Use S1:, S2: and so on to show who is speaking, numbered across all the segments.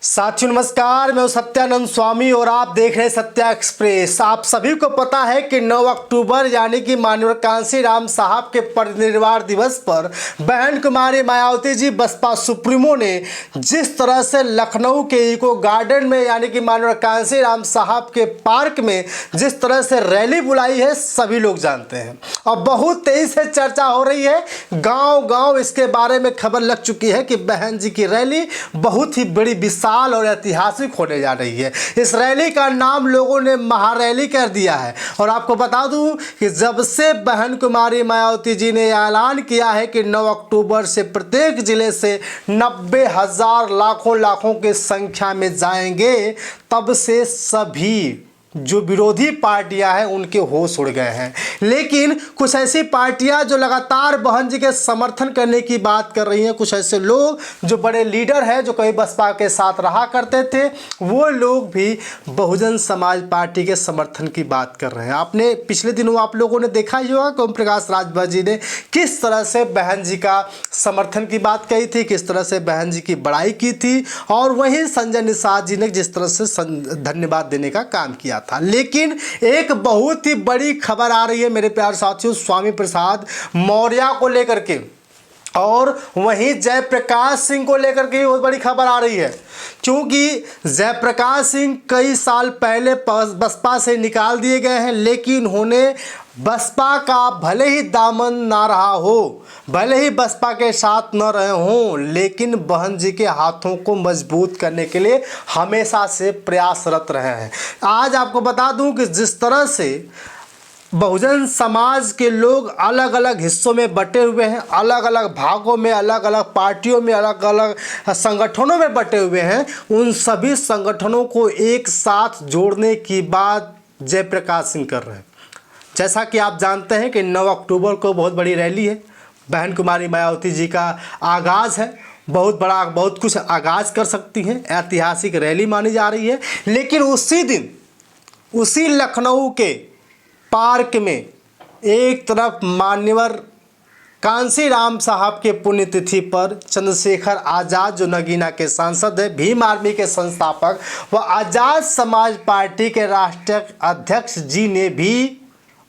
S1: साथियों नमस्कार, मैं हूं सत्यानंद स्वामी और आप देख रहे हैं सत्या एक्सप्रेस। आप सभी को पता है कि 9 अक्टूबर यानी कि माननीय कांशीराम साहब के परिनिर्वाण दिवस पर बहन कुमारी मायावती जी बसपा सुप्रीमो ने जिस तरह से लखनऊ के इको गार्डन में यानी कि माननीय कांशीराम साहब के पार्क में जिस तरह से रैली बुलाई है, सभी लोग जानते हैं और बहुत तेजी से चर्चा हो रही है। गाँव गाँव इसके बारे में खबर लग चुकी है कि बहन जी की रैली बहुत ही बड़ी विशाल और ऐतिहासिक होने जा रही है। इस रैली का नाम लोगों ने महारैली कर दिया है और आपको बता दूं कि जब से बहन कुमारी मायावती जी ने ऐलान किया है कि 9 अक्टूबर से प्रत्येक जिले से 90,000 लाखों की संख्या में जाएंगे, तब से सभी जो विरोधी पार्टियां हैं उनके होश उड़ गए हैं। लेकिन कुछ ऐसी पार्टियां जो लगातार बहन जी के समर्थन करने की बात कर रही हैं, कुछ ऐसे लोग जो बड़े लीडर हैं जो कभी बसपा के साथ रहा करते थे, वो लोग भी बहुजन समाज पार्टी के समर्थन की बात कर रहे हैं। आपने पिछले दिनों आप लोगों ने देखा ही होगा कि ओम प्रकाश राजभर जी ने किस तरह से बहन जी का समर्थन की बात कही थी, किस तरह से बहन जी की बड़ाई की थी, और वहीं संजय निषाद जी ने जिस तरह से धन्यवाद देने का काम किया था। लेकिन एक बहुत ही बड़ी खबर आ रही है मेरे प्यारे साथियों, स्वामी प्रसाद मौर्य को लेकर के और वहीं जयप्रकाश सिंह को लेकर के बहुत बड़ी खबर आ रही है। क्योंकि जयप्रकाश सिंह कई साल पहले बसपा से निकाल दिए गए हैं, लेकिन उन्हें बसपा का भले ही दामन ना रहा हो, भले ही बसपा के साथ न रहे हों, लेकिन बहन जी के हाथों को मजबूत करने के लिए हमेशा से प्रयासरत रहे हैं। आज आपको बता दूं कि जिस तरह से बहुजन समाज के लोग अलग अलग हिस्सों में बटे हुए हैं, अलग अलग भागों में, अलग अलग पार्टियों में, अलग अलग संगठनों में बटे हुए हैं, उन सभी संगठनों को एक साथ जोड़ने की बात जयप्रकाश सिंह कर रहे हैं। जैसा कि आप जानते हैं कि 9 अक्टूबर को बहुत बड़ी रैली है, बहन कुमारी मायावती जी का आगाज़ है, बहुत बड़ा बहुत कुछ आगाज़ कर सकती हैं, ऐतिहासिक रैली मानी जा रही है। लेकिन उसी दिन उसी लखनऊ के पार्क में एक तरफ मान्यवर कांशीराम साहब के पुण्यतिथि पर चंद्रशेखर आज़ाद जो नगीना के सांसद है, भीम आर्मी के संस्थापक व आज़ाद समाज पार्टी के राष्ट्रीय अध्यक्ष जी ने भी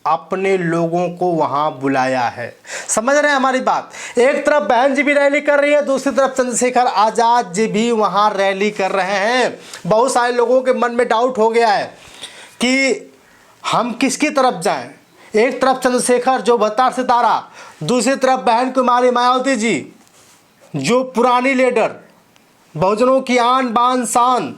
S1: अपने लोगों को वहां बुलाया है। समझ रहे हैं हमारी बात? एक तरफ बहन जी भी रैली कर रही है, दूसरी तरफ चंद्रशेखर आज़ाद जी भी वहां रैली कर रहे हैं। बहुत सारे लोगों के मन में डाउट हो गया है कि हम किसकी तरफ जाएं। एक तरफ चंद्रशेखर जो भत्तार सितारा, दूसरी तरफ बहन कुमारी मायावती जी जो पुरानी लीडर, बहुजनों की आन बान शान।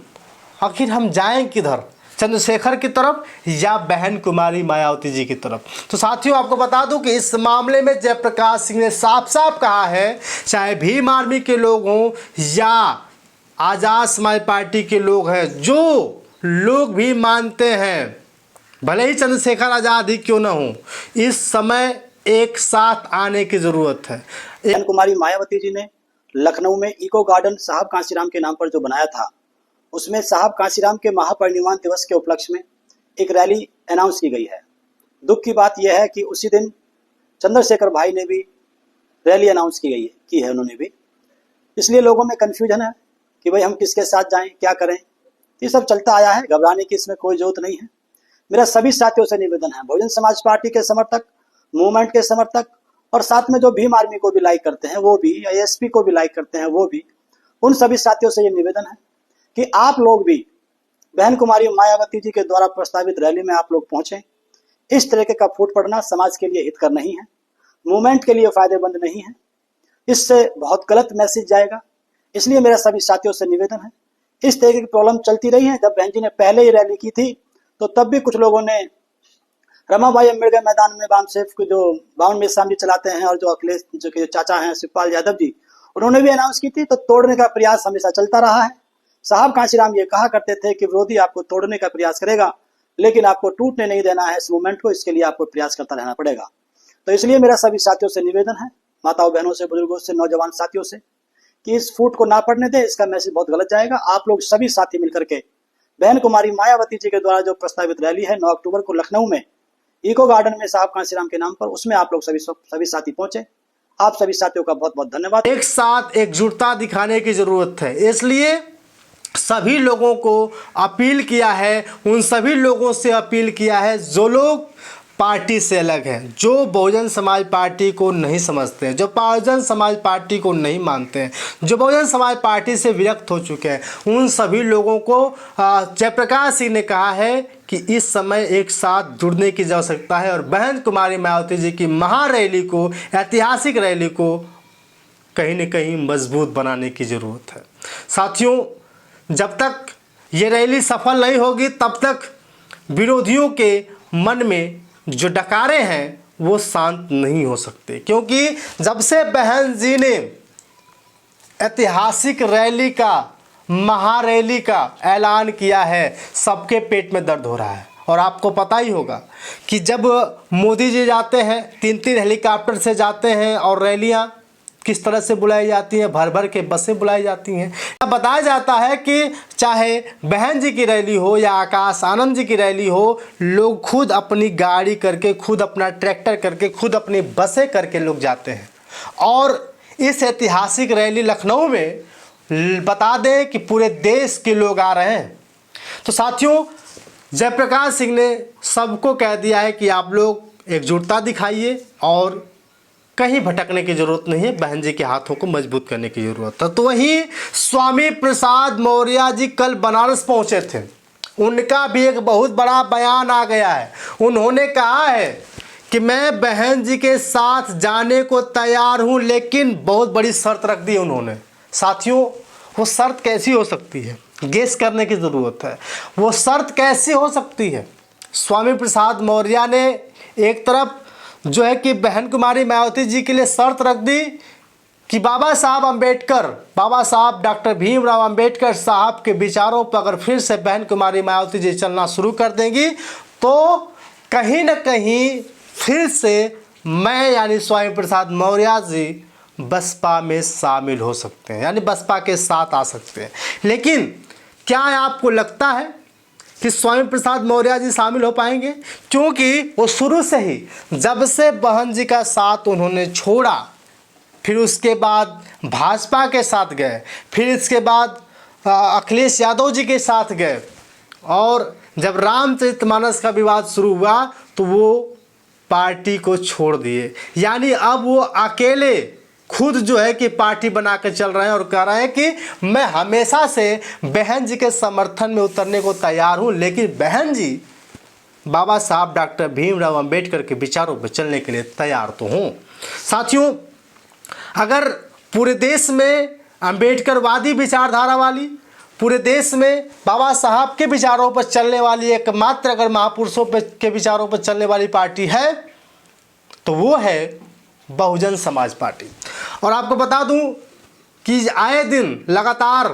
S1: आखिर हम जाएं किधर, चंद्रशेखर की तरफ या बहन कुमारी मायावती जी की तरफ? तो साथियों आपको बता दूं कि इस मामले में जयप्रकाश सिंह ने साफ साफ कहा है, चाहे भीम आर्मी के लोग हों या आज़ाद समाज पार्टी के लोग हैं, जो लोग भी मानते हैं भले ही चंद्रशेखर आज़ाद ही क्यों ना हो, इस समय एक साथ आने की जरूरत है।
S2: बहन कुमारी मायावती जी ने लखनऊ में इको गार्डन साहब कांशीराम के नाम पर जो बनाया था, उसमें साहब कांशीराम के महापरिनिर्वाण दिवस के उपलक्ष्य में एक रैली अनाउंस की गई है। दुख की बात यह है कि उसी दिन चंद्रशेखर भाई ने भी रैली अनाउंस की है उन्होंने भी। इसलिए लोगों में कन्फ्यूजन है कि भाई हम किसके साथ जाएं, क्या करें। ये सब चलता आया है, घबराने की इसमें कोई जरूरत नहीं है। मेरा सभी साथियों से निवेदन है, बहुजन समाज पार्टी के समर्थक, मूवमेंट के समर्थक और साथ में जो भीम आर्मी को भी लाइक करते हैं वो भी, एएसपी को भी लाइक करते हैं वो भी, उन सभी साथियों से ये निवेदन है कि आप लोग भी बहन कुमारी मायावती जी के द्वारा प्रस्तावित रैली में आप लोग पहुंचें। इस तरीके का फूट पड़ना समाज के लिए हितकर नहीं है, मूवमेंट के लिए फायदेमंद नहीं है, इससे बहुत गलत मैसेज जाएगा। इसलिए मेरा सभी साथियों से निवेदन है, इस तरीके की प्रॉब्लम चलती रही है। जब बहन जी ने पहले ही रैली की थी तो तब भी कुछ लोगों ने रमाबाई अम्बेडकर मैदान में बामसेफ को जो बावन में सामने चलाते हैं और जो अखिलेश जो के चाचा हैं शिवपाल यादव जी, उन्होंने भी अनाउंस की थी, तो तोड़ने का प्रयास हमेशा चलता रहा है। साहब कांशीराम ये कहा करते थे कि विरोधी आपको तोड़ने का प्रयास करेगा, लेकिन आपको टूटने नहीं देना है इस मूवमेंट को, इसके लिए आपको प्रयास करता रहना पड़ेगा। तो इसलिए मेरा सभी साथियों से निवेदन है, माताओं बहनों से, बुजुर्गों से, नौजवान साथियों से, कि इस फूट को ना पड़ने दें, इसका मैसेज बहुत गलत जाएगा। आप लोग सभी साथी मिलकर के बहन कुमारी मायावती जी के द्वारा जो प्रस्तावित रैली है 9 अक्टूबर को लखनऊ में इको गार्डन में साहब कांशीराम के नाम पर, उसमें आप लोग सभी साथी पहुंचे। आप सभी साथियों का बहुत बहुत धन्यवाद।
S1: एक साथ एकजुटता दिखाने की जरूरत है, इसलिए सभी लोगों को अपील किया है, उन सभी लोगों से अपील किया है जो लोग पार्टी से अलग हैं, जो बहुजन समाज पार्टी को नहीं समझते हैं, जो बहुजन समाज पार्टी को नहीं मानते हैं, जो बहुजन समाज पार्टी से विरक्त हो चुके हैं, उन सभी लोगों को जयप्रकाश सिंह ने कहा है कि इस समय एक साथ जुड़ने की आवश्यकता है और बहन कुमारी मायावती जी की महारैली को, ऐतिहासिक रैली को कहीं न कहीं मजबूत बनाने की ज़रूरत है। साथियों, जब तक ये रैली सफल नहीं होगी तब तक विरोधियों के मन में जो डकारे हैं वो शांत नहीं हो सकते, क्योंकि जब से बहन जी ने ऐतिहासिक रैली का, महारैली का ऐलान किया है, सबके पेट में दर्द हो रहा है। और आपको पता ही होगा कि जब मोदी जी जाते हैं, 3-3 हेलीकॉप्टर से जाते हैं और रैलियां किस तरह से बुलाई जाती हैं, भर भर के बसें बुलाई जाती हैं। बताया जाता है कि चाहे बहन जी की रैली हो या आकाश आनंद जी की रैली हो, लोग खुद अपनी गाड़ी करके, खुद अपना ट्रैक्टर करके, खुद अपनी बसें करके लोग जाते हैं। और इस ऐतिहासिक रैली लखनऊ में बता दें कि पूरे देश के लोग आ रहे हैं। तो साथियों, जयप्रकाश सिंह ने सबको कह दिया है कि आप लोग एकजुटता दिखाइए और कहीं भटकने की ज़रूरत नहीं है, बहन जी के हाथों को मजबूत करने की ज़रूरत है। तो वहीं स्वामी प्रसाद मौर्य जी कल बनारस पहुंचे थे, उनका भी एक बहुत बड़ा बयान आ गया है। उन्होंने कहा है कि मैं बहन जी के साथ जाने को तैयार हूं, लेकिन बहुत बड़ी शर्त रख दी उन्होंने। साथियों, वो शर्त कैसी हो सकती है, गेस करने की ज़रूरत है। वो शर्त कैसी हो सकती है? स्वामी प्रसाद मौर्य ने एक तरफ जो है कि बहन कुमारी मायावती जी के लिए शर्त रख दी कि बाबा साहब डॉक्टर भीमराव अंबेडकर साहब के विचारों पर अगर फिर से बहन कुमारी मायावती जी चलना शुरू कर देंगी तो कहीं न कहीं फिर से मैं यानी स्वामी प्रसाद मौर्य जी बसपा में शामिल हो सकते हैं, यानी बसपा के साथ आ सकते हैं। लेकिन क्या आपको लगता है कि स्वामी प्रसाद मौर्य जी शामिल हो पाएंगे? क्योंकि वो शुरू से ही, जब से बहन जी का साथ उन्होंने छोड़ा, फिर उसके बाद भाजपा के साथ गए, फिर इसके बाद अखिलेश यादव जी के साथ गए, और जब रामचरितमानस का विवाद शुरू हुआ तो वो पार्टी को छोड़ दिए। यानी अब वो अकेले खुद जो है कि पार्टी बना के चल रहे हैं और कह रहे हैं कि मैं हमेशा से बहन जी के समर्थन में उतरने को तैयार हूं, लेकिन बहन जी बाबा साहब डॉक्टर भीमराव अंबेडकर के विचारों पर चलने के लिए तैयार तो हूं। साथियों, अगर पूरे देश में अंबेडकरवादी विचारधारा वाली, पूरे देश में बाबा साहब के विचारों पर चलने वाली एकमात्र अगर महापुरुषों के विचारों पर चलने वाली पार्टी है तो वो है बहुजन समाज पार्टी। और आपको बता दूं कि आए दिन लगातार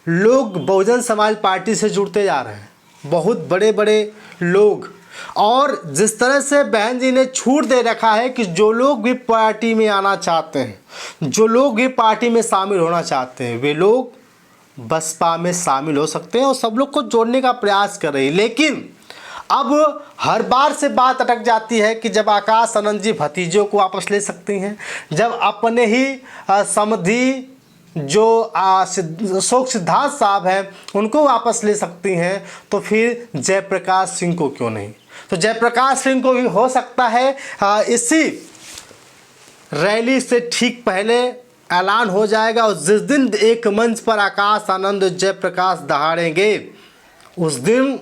S1: लोग बहुजन समाज पार्टी से जुड़ते जा रहे हैं, बहुत बड़े बड़े लोग। और जिस तरह से बहन जी ने छूट दे रखा है कि जो लोग भी पार्टी में आना चाहते हैं, जो लोग भी पार्टी में शामिल होना चाहते हैं, वे लोग बसपा में शामिल हो सकते हैं और सब लोग को जोड़ने का प्रयास कर रही है। लेकिन अब हर बार से बात अटक जाती है कि जब आकाश आनंद जी भतीजों को वापस ले सकती हैं, जब अपने ही समधी जो अशोक सिद्धार्थ साहब हैं उनको वापस ले सकती हैं, तो फिर जयप्रकाश सिंह को क्यों नहीं? तो जयप्रकाश सिंह को भी हो सकता है इसी रैली से ठीक पहले ऐलान हो जाएगा, और जिस दिन एक मंच पर आकाश आनंद जयप्रकाश दहाड़ेंगे उस दिन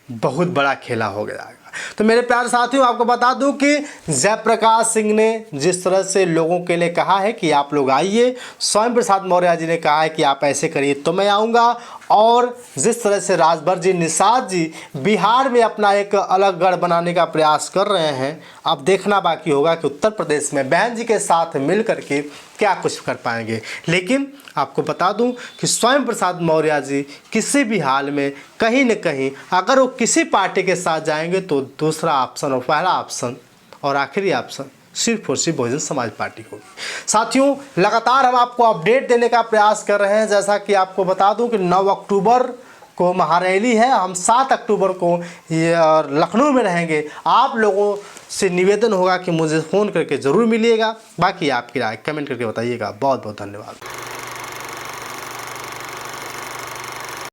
S1: बहुत बड़ा खेला हो गया। तो मेरे प्यारे साथियों, आपको बता दूं कि जयप्रकाश सिंह ने जिस तरह से लोगों के लिए कहा है कि आप लोग आइए, स्वामी प्रसाद मौर्य जी ने कहा है कि आप ऐसे करिए तो मैं आऊँगा, और जिस तरह से राजभर जी, निषाद जी बिहार में अपना एक अलग गढ़ बनाने का प्रयास कर रहे हैं, अब देखना बाकी होगा कि उत्तर प्रदेश में बहन जी के साथ मिल करके क्या कुछ कर पाएंगे। लेकिन आपको बता दूं कि स्वामी प्रसाद मौर्य जी किसी भी हाल में कहीं न कहीं अगर वो किसी पार्टी के साथ जाएंगे तो दूसरा ऑप्शन और पहला ऑप्शन और आखिरी ऑप्शन सिर्फ और सिर्फ बहुजन समाज पार्टी होगी। साथियों, लगातार हम आपको अपडेट देने का प्रयास कर रहे हैं। जैसा कि आपको बता दूं कि 9 अक्टूबर को महारैली है, हम 7 अक्टूबर को लखनऊ में रहेंगे। आप लोगों से निवेदन होगा कि मुझे फ़ोन करके ज़रूर मिलिएगा। बाकी आपकी राय कमेंट करके बताइएगा। बहुत बहुत धन्यवाद।